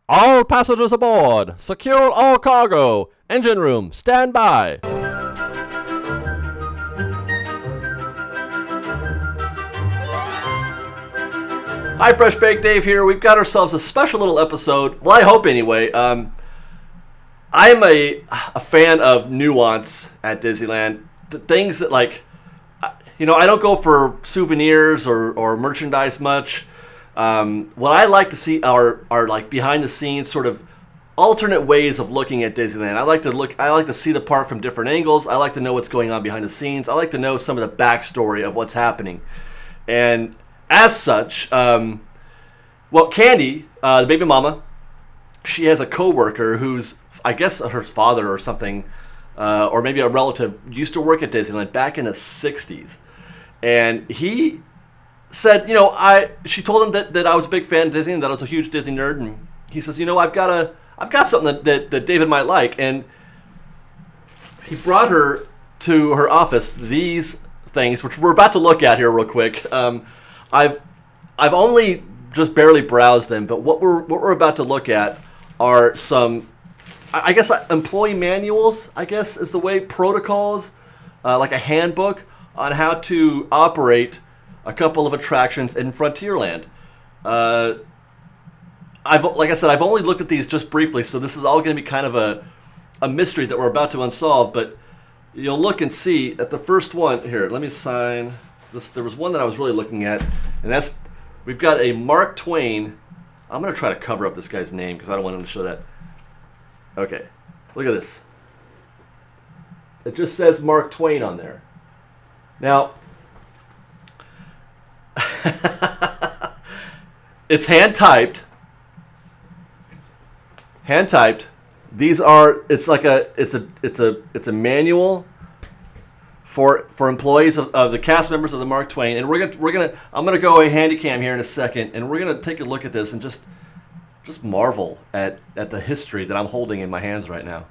All passengers aboard! Secure all cargo! Engine room, stand by! Hi, Fresh Baked Dave here. We've got ourselves a special little episode. Well, I hope anyway. I am a fan of nuance at Disneyland. The things that, like, I don't go for souvenirs or merchandise much. What I like to see are like behind the scenes sort of alternate ways of looking at Disneyland. I like to see the park from different angles. I like to know what's going on behind the scenes. I like to know some of the backstory of what's happening. And as such, Candy, the baby mama, she has a coworker who's, I guess, her father or something, or maybe a relative, used to work at Disneyland back in the 60s. And he said, she told him that I was a big fan of Disney and that I was a huge Disney nerd. And he says, I've got something that David might like. And he brought her to her office these things, which we're about to look at here real quick. I've only just barely browsed them, but what we're about to look at are some, I guess, employee manuals, I guess is the way, protocols, like a handbook on how to operate a couple of attractions in Frontierland. Like I said, I've only looked at these just briefly, so this is all going to be kind of a mystery that we're about to unsolve, but you'll look and see at the first one. Here, let me sign this. There was one that I was really looking at, and we've got a Mark Twain. I'm going to try to cover up this guy's name because I don't want him to show that. Okay, look at this. It just says Mark Twain on there. Now, it's hand typed. These are. It's a manual for employees of the cast members of the Mark Twain, and I'm gonna go a handy cam here in a second, and we're gonna take a look at this and just marvel at the history that I'm holding in my hands right now.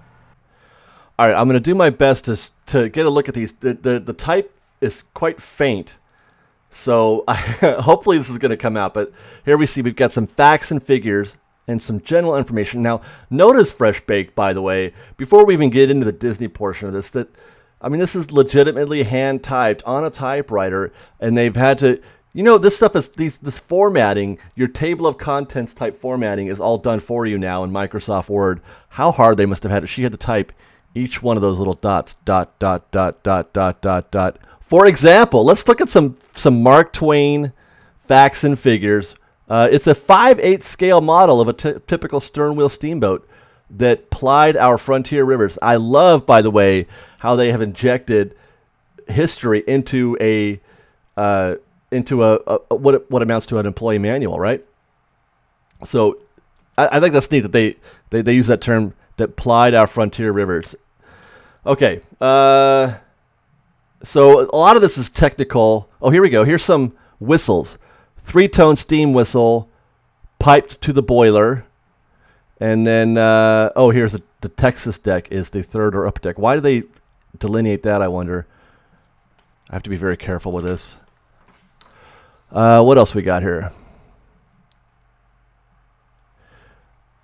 All right, I'm gonna do my best to get a look at these. The type is quite faint, so hopefully this is going to come out. But here we've got some facts and figures and some general information. Now, notice, Fresh Baked, by the way, before we even get into the Disney portion of this, this is legitimately hand typed on a typewriter, and they've had to, this stuff is this formatting, your table of contents type formatting is all done for you now in Microsoft Word. How hard they must have had it. She had to type each one of those little dots, dot, dot, dot, dot, dot, dot, dot. For example, let's look at some Mark Twain facts and figures. It's a 5/8 scale model of a typical stern wheel steamboat that plied our frontier rivers. I love, by the way, how they have injected history into what amounts to an employee manual, right? So I think that's neat that they use that term, that plied our frontier rivers. Okay. So a lot of this is technical. Oh, here we go. Here's some whistles. 3-tone steam whistle piped to the boiler. And then, here's the Texas deck is the third or upper deck. Why do they delineate that, I wonder? I have to be very careful with this. What else we got here?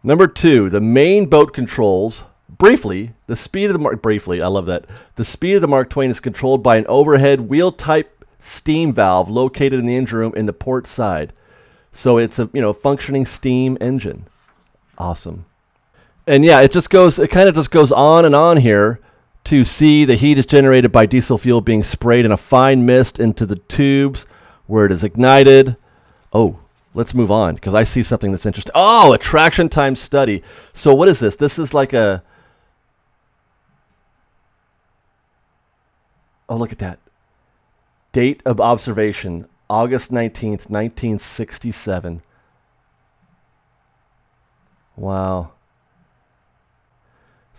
Number 2, the main boat controls. Briefly, the speed of the Mark. Briefly, I love that. The speed of the Mark Twain is controlled by an overhead wheel-type steam valve located in the engine room in the port side. So it's a functioning steam engine. Awesome. And yeah, it kind of just goes on and on here to see the heat is generated by diesel fuel being sprayed in a fine mist into the tubes where it is ignited. Oh, let's move on because I see something that's interesting. Oh, attraction time study. So what is this? This is like a... Oh, look at that. Date of observation, August 19th, 1967. If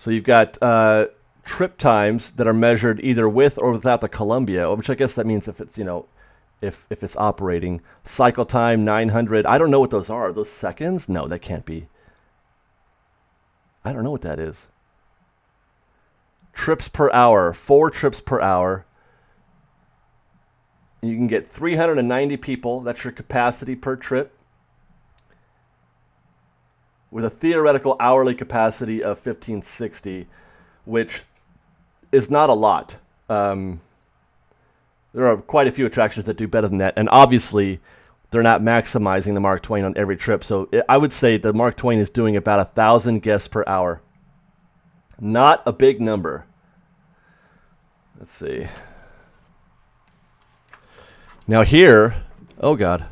you've got trip times that are measured either with or without the Columbia, which I guess that means if it's, if it's operating. Cycle time, 900. I don't know what those are. Are those seconds? No, that can't be. I don't know what that is. Trips per hour, 4 trips per hour. You can get 390 people. That's your capacity per trip. with a theoretical hourly capacity of 1560, which is not a lot. There are quite a few attractions that do better than that, and obviously they're not maximizing the Mark Twain on every trip. So I would say the Mark Twain is doing about 1,000 guests per hour. Not a big number. Let's see. Now here, oh God.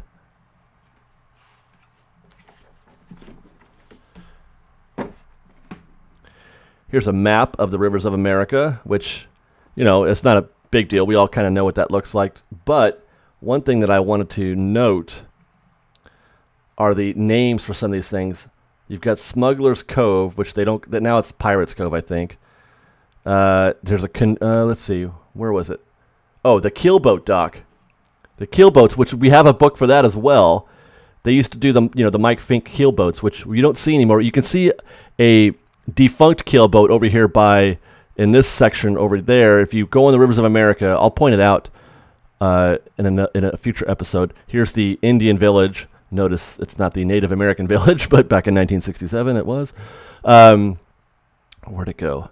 Here's a map of the rivers of America, which, you know, it's not a big deal. We all kind of know what that looks like. But one thing that I wanted to note are the names for some of these things. You've got Smuggler's Cove, which they don't, now it's Pirates Cove, I think. There's a, let's see, where was it? Oh, the Keelboat dock. The Keelboats, which we have a book for that as well. They used to do the, you know, the Fink Keel Boats, which you don't see anymore. You can see a defunct keelboat over here in this section over there. If you go on the rivers of America, I'll point it out in a future episode. Here's the Indian village. Notice it's not the Native American village, but back in 1967 it was. Where'd it go?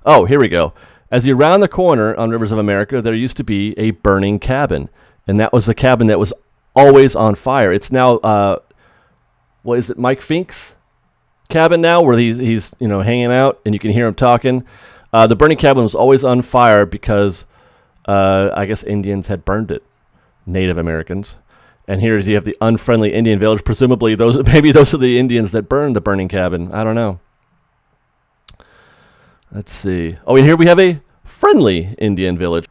Oh, here we go. As you round the corner on Rivers of America, there used to be a burning cabin, and that was the cabin that was always on fire. It's now, what is it, Mike Fink's cabin now, where he's you know, hanging out, and you can hear him talking. The burning cabin was always on fire because I guess Indians had burned it, Native Americans. And here you have the unfriendly Indian village. Presumably, those are the Indians that burned the burning cabin. I don't know. Let's see. Oh, and here we have a friendly Indian village.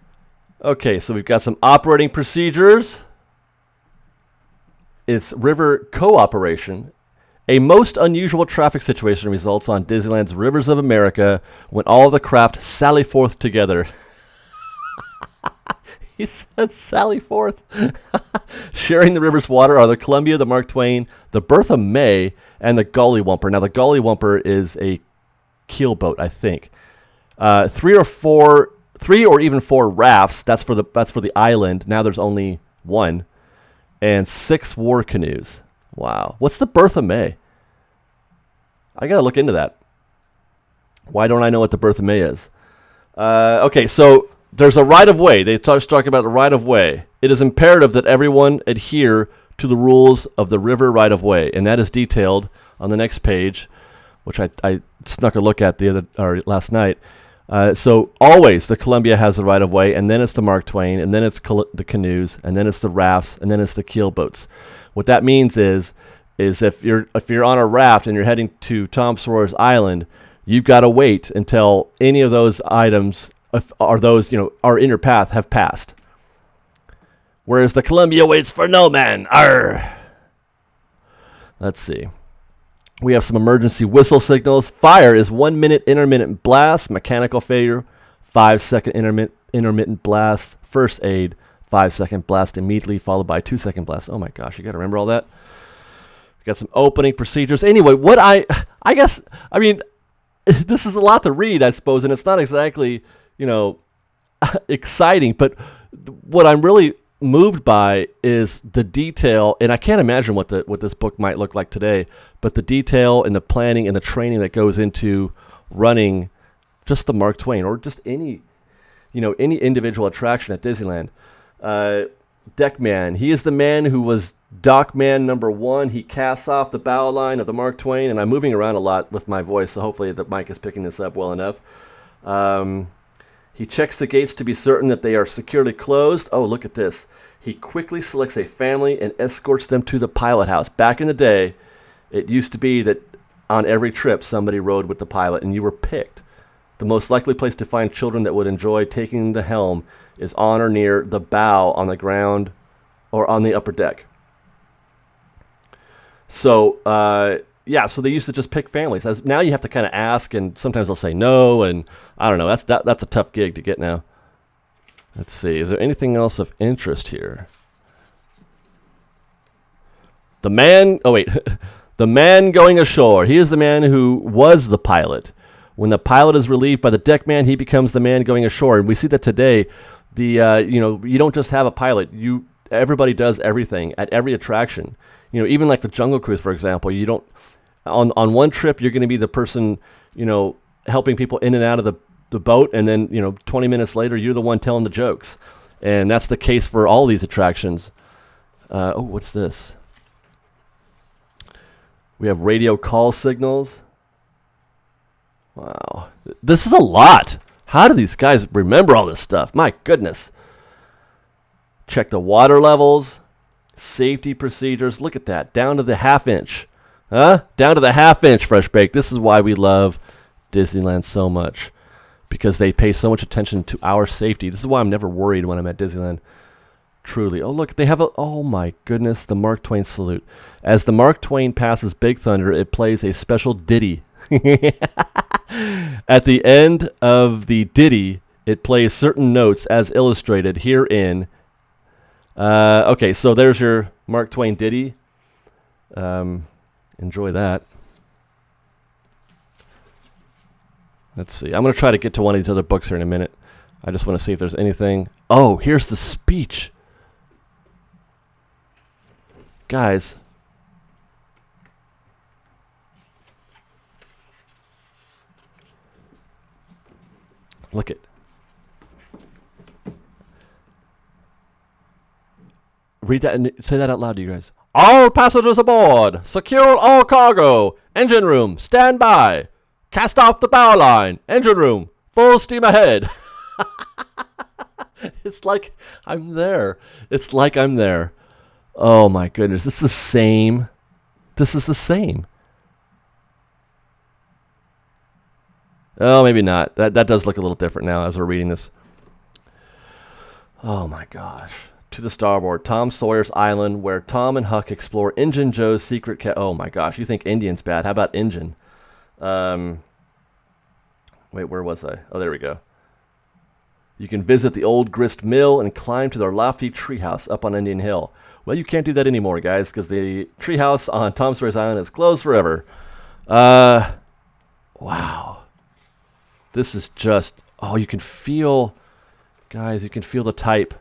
Okay, so we've got some operating procedures. It's river cooperation. A most unusual traffic situation results on Disneyland's Rivers of America when all the craft sally forth together. He said sally forth. Sharing the river's water are the Columbia, the Mark Twain, the Bertha May, and the Gollywumper. Now, the Gollywumper is a keelboat, I think. 3 or even 4 rafts. That's for the island. Now there's only 1, and 6 war canoes. Wow. What's the Bertha May? I gotta look into that. Why don't I know what the Bertha May is? Okay, so there's a right-of-way. They talk about a right-of-way. It is imperative that everyone adhere to the rules of the river right-of-way, and that is detailed on the next page, which I snuck a look at last night. So always the Columbia has the right-of-way, and then it's the Mark Twain, and then it's the canoes, and then it's the rafts, and then it's the keelboats. What that means is if you're on a raft and you're heading to Tom Sawyers Island, you've got to wait until any of those items are in your path have passed. Whereas the Columbia waits for no man. Arr! Let's see. We have some emergency whistle signals. Fire is 1 minute intermittent blast. Mechanical failure, 5 second intermittent blast. First aid, 5 second blast immediately followed by 2 second blast. Oh my gosh, you got to remember all that. We got some opening procedures. Anyway, I guess, I mean, this is a lot to read, I suppose, and it's not exactly, exciting, but what I'm really moved by is the detail, and I can't imagine what this book might look like today, but the detail and the planning and the training that goes into running just the Mark Twain or just any individual attraction at Disneyland. Deckman, he is the man who was dockman number 1. He casts off the bow line of the Mark Twain, and I'm moving around a lot with my voice, so hopefully the mic is picking this up well enough. He checks the gates to be certain that they are securely closed. Oh, look at this. He quickly selects a family and escorts them to the pilot house. Back in the day, it used to be that on every trip somebody rode with the pilot and you were picked. The most likely place to find children that would enjoy taking the helm is on or near the bow on the ground or on the upper deck. So, so they used to just pick families. Now you have to kind of ask, and sometimes they'll say no, and I don't know. That's a tough gig to get now. Let's see. Is there anything else of interest here? The man going ashore. He is the man who was the pilot. When the pilot is relieved by the deckman, he becomes the man going ashore. And we see that today. You don't just have a pilot. Everybody does everything at every attraction. Even like the Jungle Cruise, for example. You don't. on one trip, you're going to be the person, helping people in and out of the boat, and then 20 minutes later, you're the one telling the jokes, and that's the case for all these attractions. What's this? We have radio call signals. Wow, this is a lot. How do these guys remember all this stuff? My goodness. Check the water levels, safety procedures. Look at that, down to the half-inch. Down to the half-inch, Fresh Baked. This is why we love Disneyland so much, because they pay so much attention to our safety. This is why I'm never worried when I'm at Disneyland. Truly. Oh, look, they have oh my goodness, the Mark Twain salute. As the Mark Twain passes Big Thunder, it plays a special ditty. At the end of the ditty, it plays certain notes as illustrated herein. Okay, so there's your Mark Twain ditty. Enjoy that. Let's see. I'm going to try to get to one of these other books here in a minute. I just want to see if there's anything. Oh, here's the speech. Guys. Look it. Read that and say that out loud to you guys. All passengers aboard. Secure all cargo. Engine room. Stand by. Cast off the bow line. Engine room. Full steam ahead. It's like I'm there. It's like I'm there. Oh my goodness. This is the same. This is the same. Oh, maybe not. That does look a little different now as we're reading this. Oh my gosh. To the starboard, Tom Sawyers Island, where Tom and Huck explore Injun Joe's secret oh my gosh, you think Indian's bad. How about Injun? Wait, where was I? Oh, there we go. You can visit the old grist mill and climb to their lofty treehouse up on Indian Hill. Well, you can't do that anymore, guys, because the treehouse on Tom Sawyers Island is closed forever. Wow. This is just, you can feel, guys, you can feel the type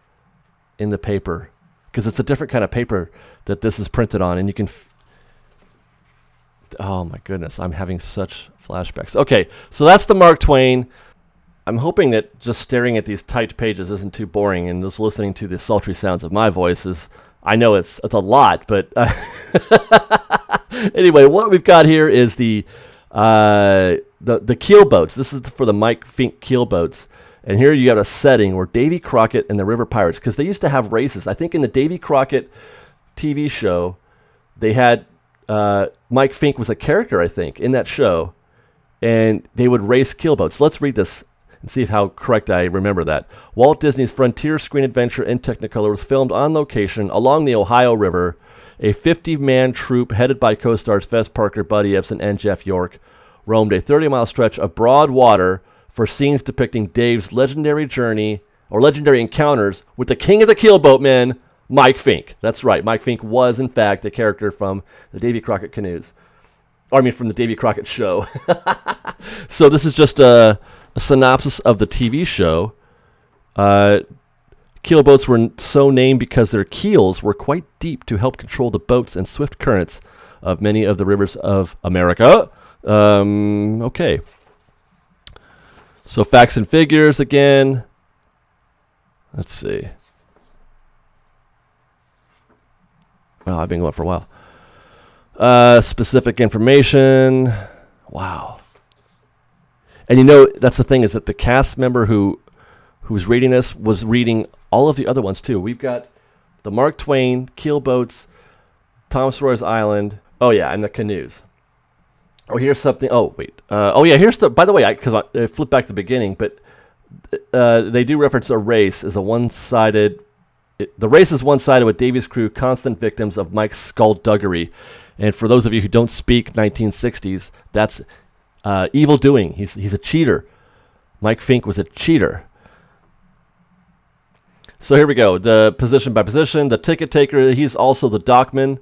in the paper, because it's a different kind of paper that this is printed on, and you can, oh my goodness, I'm having such flashbacks. Okay, so that's the Mark Twain. I'm hoping that just staring at these typed pages isn't too boring, and just listening to the sultry sounds of my voice is, I know it's a lot, but anyway, what we've got here is the Keelboats. This is for the Fink Keel Boats. And here you got a setting where Davy Crockett and the River Pirates, because they used to have races. I think in the Davy Crockett TV show, they had Mike Fink was a character, I think, in that show, and they would race keelboats. Let's read this and see how correct I remember that. Walt Disney's Frontier Screen Adventure in Technicolor was filmed on location along the Ohio River. A 50-man troupe headed by co-stars Fess Parker, Buddy Ebsen, and Jeff York roamed a 30-mile stretch of broad water for scenes depicting Dave's legendary journey or legendary encounters with the king of the keelboatmen, Mike Fink. That's right. Mike Fink was, in fact, a character from the Davy Crockett canoes. Or, I mean, from the Davy Crockett show. So this is just a synopsis of the TV show. Keelboats were so named because their keels were quite deep to help control the boats and swift currents of many of the rivers of America. Okay. So facts and figures again. Let's see. Well, I've been going for a while. Specific information. Wow. And that's the thing, is that the cast member who's reading this was reading all of the other ones too. We've got the Mark Twain, Keelboats, Tom Sawyers Island. Oh yeah, and the canoes. Oh, here's something. Oh, wait. Here's the. By the way, because I flipped back to the beginning, but they do reference a race as a one-sided. The race is one-sided with Davy's crew constant victims of Mike's skullduggery. And for those of you who don't speak 1960s, that's evil doing. He's a cheater. Mike Fink was a cheater. So here we go. The position by position. The ticket taker, he's also the dockman.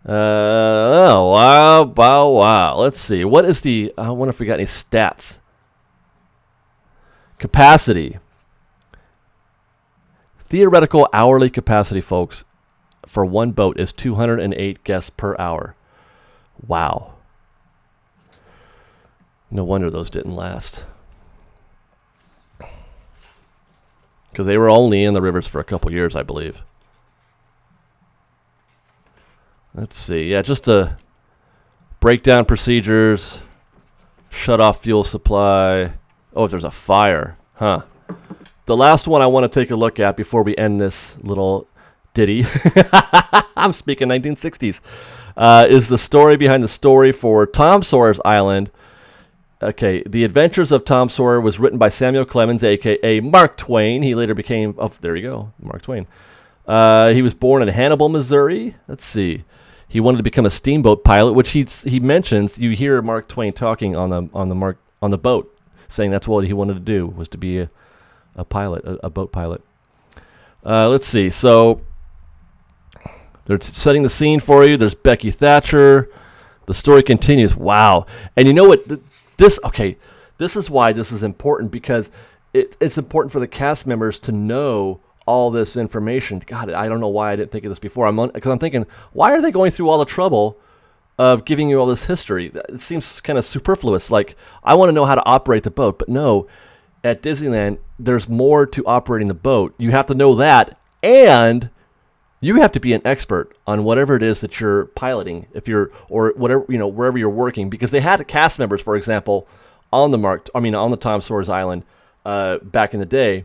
Wow. Let's see. What is I wonder if we got any stats. Capacity. Theoretical hourly capacity, folks, for one boat is 208 guests per hour. Wow. No wonder those didn't last. Because they were only in the rivers for a couple years, I believe. Let's see. Yeah, just to break down procedures, shut off fuel supply. Oh, if there's a fire. Huh. The last one I want to take a look at before we end this little ditty, I'm speaking 1960s, is the story behind the story for Tom Sawyers Island. Okay, The Adventures of Tom Sawyer was written by Samuel Clemens, a.k.a. Mark Twain. He later became, oh, there you go, Mark Twain. He was born in Hannibal, Missouri. Let's see. He wanted to become a steamboat pilot, which he mentions. You hear Mark Twain talking on the boat, saying that's what he wanted to do, was to be a pilot, a boat pilot. Let's see. So they're setting the scene for you. There's Becky Thatcher. The story continues. Wow. And you know what? This is why this is important, because it's important for the cast members to know all this information. God, I don't know why I didn't think of this before. Because I'm thinking, why are they going through all the trouble of giving you all this history? It seems kind of superfluous. Like, I want to know how to operate the boat, but no, at Disneyland, there's more to operating the boat. You have to know that, and you have to be an expert on whatever it is that you're piloting, or whatever, wherever you're working, because they had cast members, for example, on the Tom Sawyers Island back in the day.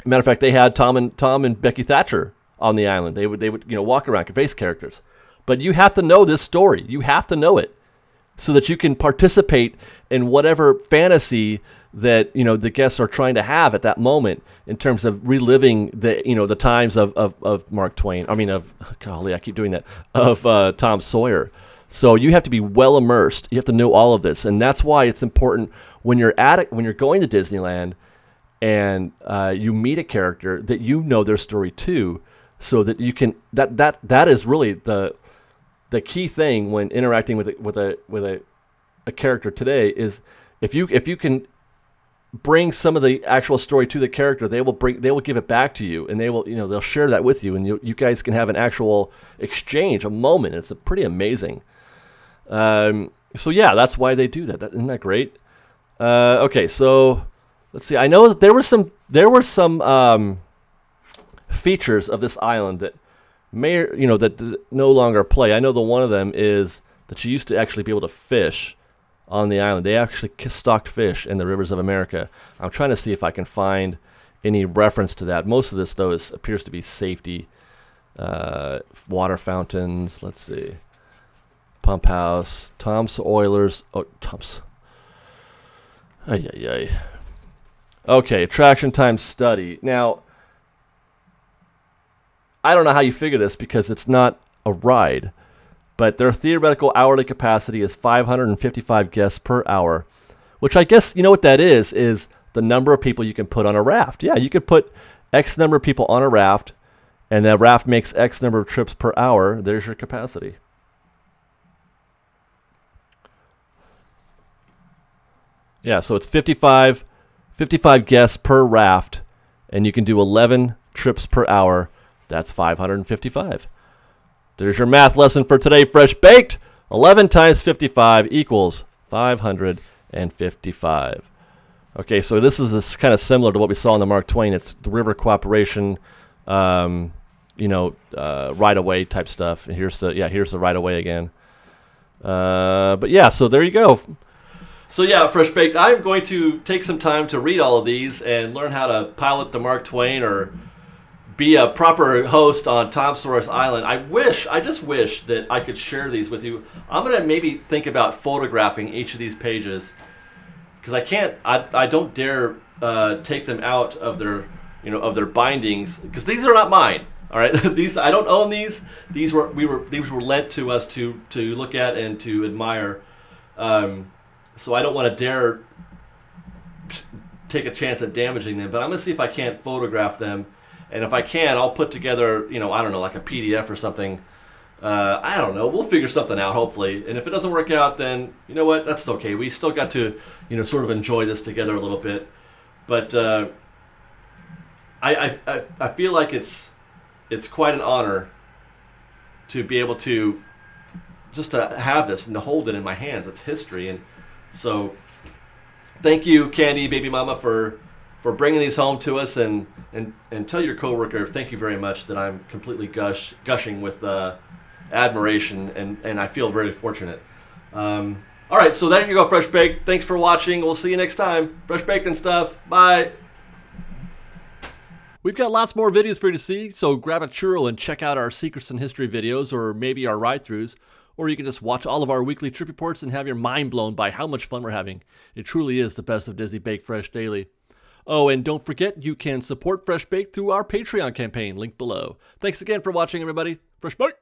Matter of fact, they had Tom and Becky Thatcher on the island. They would walk around, face characters. But you have to know this story. You have to know it so that you can participate in whatever fantasy that the guests are trying to have at that moment, in terms of reliving the times of Mark Twain. Golly, I keep doing that, of Tom Sawyer. So you have to be well immersed. You have to know all of this, and that's why it's important when you're going to Disneyland and you meet a character that you know their story too, so that you can that is really the key thing when interacting with a character today, is if you can bring some of the actual story to the character, they will give it back to you, and they'll share that with you, and you guys can have an actual exchange, a moment. It's pretty amazing. So yeah, that's why they do that. Isn't that great? Okay, so let's see. I know that there were some features of this island that that no longer play. I know that one of them is that you used to actually be able to fish on the island. They actually stocked fish in the rivers of America. I'm trying to see if I can find any reference to that. Most of this, though, appears to be safety. Water fountains. Let's see. Pump house. Tom's Oilers. Oh, Tom's. Ay. Okay, attraction time study. Now, I don't know how you figure this, because it's not a ride, but their theoretical hourly capacity is 555 guests per hour, which I guess, what that is the number of people you can put on a raft. Yeah, you could put X number of people on a raft, and that raft makes X number of trips per hour. There's your capacity. Yeah, so it's 55 guests per raft, and you can do 11 trips per hour. That's 555. There's your math lesson for today, Fresh Baked. 11 times 55 equals 555. Okay, so this is kind of similar to what we saw in the Mark Twain. It's the river cooperation, right-of-way type stuff. And here's the right-of-way again. But yeah, so there you go. So yeah, Fresh Baked, I'm going to take some time to read all of these and learn how to pilot the Mark Twain, or be a proper host on Tom Sawyers Island. I just wish that I could share these with you. I'm going to maybe think about photographing each of these pages, because I don't dare take them out of their bindings, because these are not mine. All right, I don't own these. These were lent to us to look at and to admire. So I don't want to dare take a chance at damaging them, but I'm going to see if I can't photograph them. And if I can, I'll put together, I don't know, like a PDF or something. I don't know. We'll figure something out, hopefully. And if it doesn't work out, then, you know what? That's okay. We still got to, sort of enjoy this together a little bit. But I feel like it's quite an honor to be able to just to have this and to hold it in my hands. It's history. And So thank you, Candy, baby mama, for bringing these home to us, and tell your coworker thank you very much, that I'm completely gushing with admiration, and I feel very fortunate. All right, so there you go, Fresh Baked. Thanks for watching. We'll see you next time. Fresh Baked and stuff. Bye. We've got lots more videos for you to see, so grab a churro and check out our Secrets in History videos, or maybe our ride-throughs, or you can just watch all of our weekly trip reports and have your mind blown by how much fun we're having. It truly is the best of Disney Baked Fresh Daily. Oh, and don't forget, you can support Fresh Baked through our Patreon campaign, link below. Thanks again for watching, everybody. Fresh Baked!